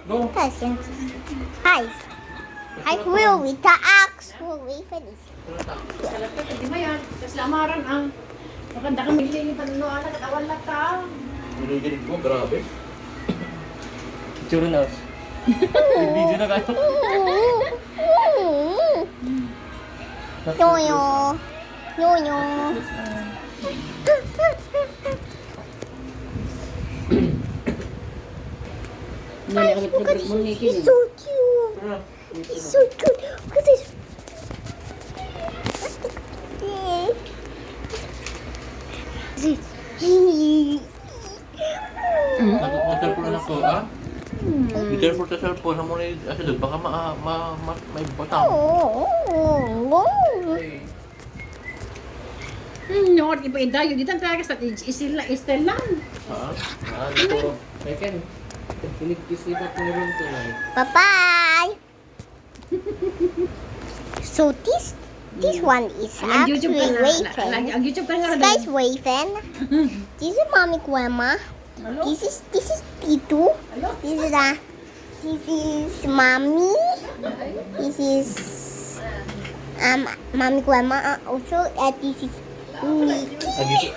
Go. Kasi, hi. Hi, will we tax? Will we finish? Di ba yan? Tapos lamaran ang maganda kang magiging panunuan at awal na ka. Giniginig mo, grabe. Tsura na. Video na kayo. Yoyo. Yoyo. Guys, look at He's so cute. He's so cute. Look at this. Cellphone na ko, ha? Be careful sa cellphone. Mo na yung asidog. Baka may batang. Nord, iba dayo. Dito ang talaga sa istilan. Ha? Dito. Second. Kinig-kisipat mo rin ito na. Bye-bye. So this one is Ang YouTube actually ka Raven. na. Ang YouTube ka na. This guy's Raven. This is Mommy Grandma. This is Tito. This is Mommy. This is Mommy Grandma also. This is Nikki.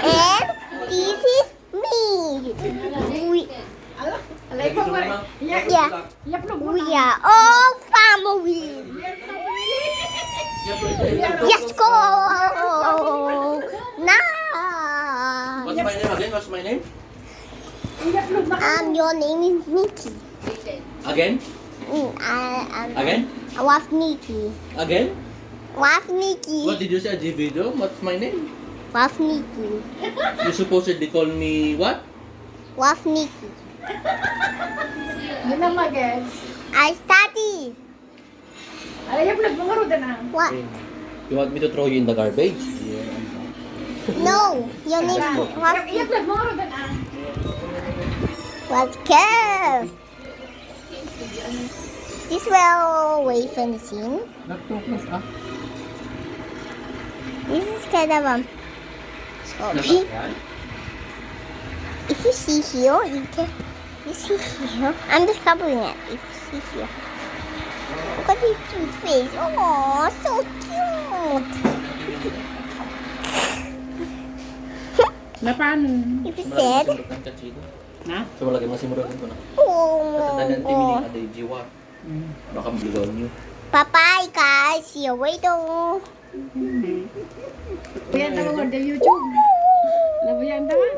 And this is me. Alay pa ba? Yeah. Yaplog mo. We are all family. Let's go now. What's my name again? What's my name? Yaplog na. Your name is Nikki. Again? Again? Was Nikki. Again? Was Nikki. What did you say, G-Video? What's my name? Was Nikki. You supposedly call me what? Was Nikki. Yun ang mag-eds. I study. Alay, yaplog mo nga na. What? You want me to throw you in the garbage? No. Your name was Yaplog mo nga na. Was care. This will wait finishing. Not too close, ah. This is kind of sorry. If you see here, you see here. I'm just covering it. If you see here. Look at his cute face. Oh, so cute. Na paano? If you said, Na? So malagay mo simuragan ko na. oh, Tandaan timiling aday jiwa. Baka maligaw niyo. bye-bye guys. See you later. Yan tawag ng YouTube. Labayan tawag.